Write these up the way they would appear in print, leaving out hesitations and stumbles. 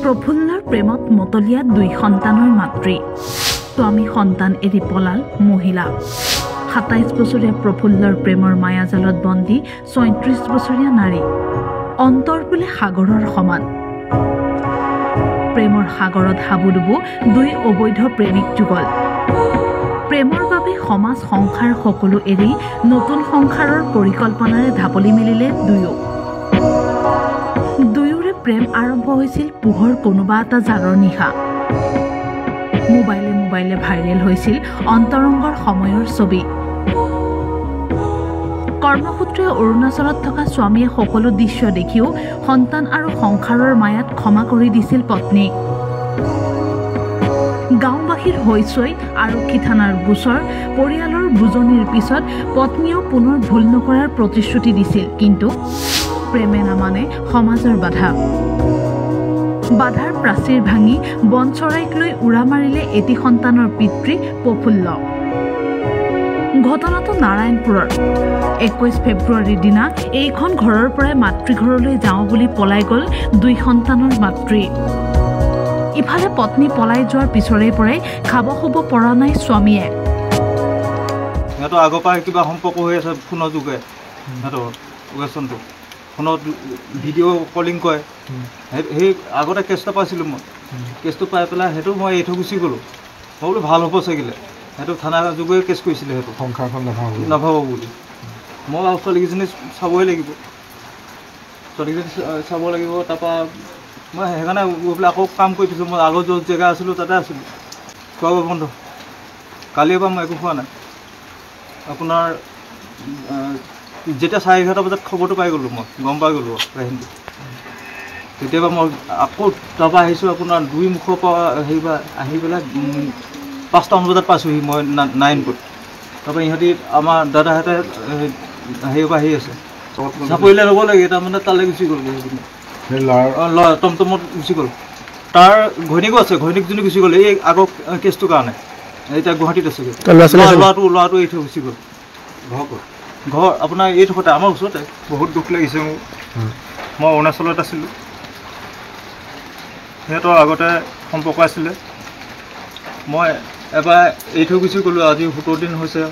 প্ৰফুল্লৰ প্ৰেমত মতলীয়া 2 সন্তানৰ মাতৃ স্বামী সন্তান এৰি পলাল মহিলা 27 বছৰীয়া প্ৰফুল্লৰ প্ৰেমৰ মায়াজালত বন্দী 34 বছৰীয়া নাৰী অন্তৰ বোলে সাগৰৰ সমান প্ৰেমৰ সাগৰত হাবুডুবু 2 অবৈধ প্ৰেমিক যুগল প্ৰেমৰ বাবে সমাজ সংসাৰ সকলো এৰি নতুন সংসাৰৰ পৰিকল্পনাৰে ঢাপলি মেলিলে দুয়োৰে প্ৰেম আৰম্ভ হৈছিল পোহৰ কোনোবা এটা জাৰৰ নিশা মোবাইলে ভাইৰেল হৈছিল অন্তৰংগৰ সময়ৰ ছবি কৰ্মসূত্ৰে অৰুণাচলত থকা স্বামীয়ে সকলো দৃশ্য দেখিও সন্তান আৰু সংসাৰৰ মায়াত ক্ষমা কৰি দিছিল পত্নীক গাঁওবাসীৰ হৈছৈ আৰক্ষী থানাৰ গোচৰ পৰিয়ালৰ বুজনিৰ পিছত পত্নীয়েও পুনৰ ভুল নকৰাৰ প্ৰতিশ্ৰুতি দিছিল কিন্তু প্ৰেমে নামানে সমাজৰ বাধাৰ প্ৰাচীৰ ভাঙি বনচৰাইক লৈ উৰা মাৰিলে এটি সন্তানৰ পিতৃ প্ৰফুল্ল ঘটনাটো নাৰায়ণপুৰৰ 21 ফেব্ৰুৱাৰীৰ দিনা এইখন ঘৰৰ পৰাই মাতৃঘৰলৈ যাওঁ বুলি পলাই গ'ল 2 সন্তানৰ মাতৃ ইফালে পত্নী পলাই যোৱাৰ পিছৰে পৰাই খাব শুব পৰা নাই স্বামীয়ে সিহঁতৰ আগৰ পৰা কিবা সম্পৰ্ক হৈ আছে ফোনৰ যোগে সিহঁতৰ ৱেচনটো ফোনত ভিডিঅ' কলিং কৰে সেই আগতে কেছটো পাইছিলোঁ মই কেছটো পাই পেলাই সেইটো মই এৰি থৈ গুচি গ'লোঁ মই বোলো ভাল হ'ব চাগিলে সেইটো থানা যোগে কেছ কৰিছিলে সেইটো সংসাৰখন নাভাব বুলি মই আৰু ছোৱালীকেইজনী চাবই লাগিব ছোৱালীকেইজনী চাব লাগিব তাৰপৰা মই সেইকাৰণে গৈ পেলাই আকৌ কাম কৰি দিছোঁ মই আগৰ য'ত জেগা আছিলোঁ তাতে আছিলোঁ খোৱা বোৱা বন্ধ কালিৰ পৰা মই একো খোৱা নাই আপোনাৰ যেতিয়া 11:30 বজাত খবৰটো পাই গ'লোঁ মই গম পাই গ'লোঁ কাহিনীটো তেতিয়াবা মই আকৌ তাৰপৰা আহিছোঁ আপোনাৰ 2 মুখৰ পৰা হেৰিবা আহি পেলাই 5টামান বজাত পাইছোঁহি মই নাৰায়ণপুৰত তাৰপৰা ইহঁতি আমাৰ দাদাহঁতে হেৰিৰ পৰা আহি আছে চাপৰিলে ল'ব লাগে তাৰমানে তালৈ গুচি গ'ল ল'ৰা টমটমত গুচি গ'ল তাৰ ঘৈণীকো আছে ঘৈণীকজনী গুচি গ'ল এই আগৰ কেছটোৰ কাৰণে এতিয়া গুৱাহাটীত আছেগৈ ল'ৰাটো এৰি থৈ গুচি গ'ল ঘৰ আপোনাৰ এই থকাতে আমাৰ ওচৰতে বহুত দুখ লাগিছে মোৰ মই অৰুণাচলত আছিলোঁ সিহঁতৰ আগতে সম্পৰ্ক আছিলে মই এবাৰ এৰি থৈ গুচি গ'লোঁ আজি 17 দিন হৈছে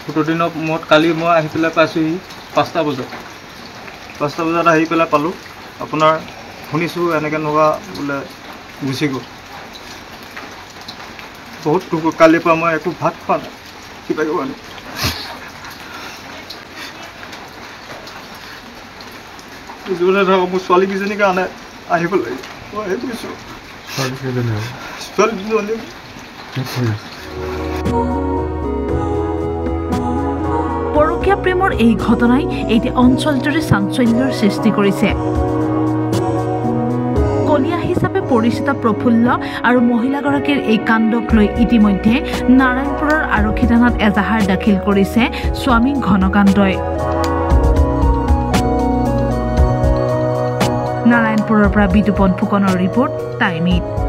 17 দিনৰ মূৰত কালি মই আহি পেলাই পাইছোঁহি 5টা বজাত আহি পেলাই পালোঁ আপোনাৰ শুনিছোঁ এনেকৈ নোহোৱা বোলে গুচি গ'ল বহুত দুখ কালিৰ পৰা মই একো ভাত খোৱা নাই কিবা খোৱা নাই যোনে ধৰক মোৰ ছোৱালীকেইজনীৰ কাৰণে আহিব লাগে মই আহি গৈছোঁ ছোৱালীকেইজনী পৰকীয়া প্ৰেমৰ এই ঘটনাই এতিয়া অঞ্চলটোৰে চাঞ্চল্যৰ সৃষ্টি কৰিছে কলীয়া হিচাপে পৰিচিত প্ৰফুল্ল আৰু মহিলাগৰাকীৰ এই কাণ্ডক লৈ ইতিমধ্যে নাৰায়ণপুৰৰ আৰক্ষী থানাত এজাহাৰ দাখিল কৰিছে স্বামী ঘনকান্তই নাৰায়ণপুৰৰ পৰা বিতুপন ফুকনৰ ৰিপৰ্ট টাইম 8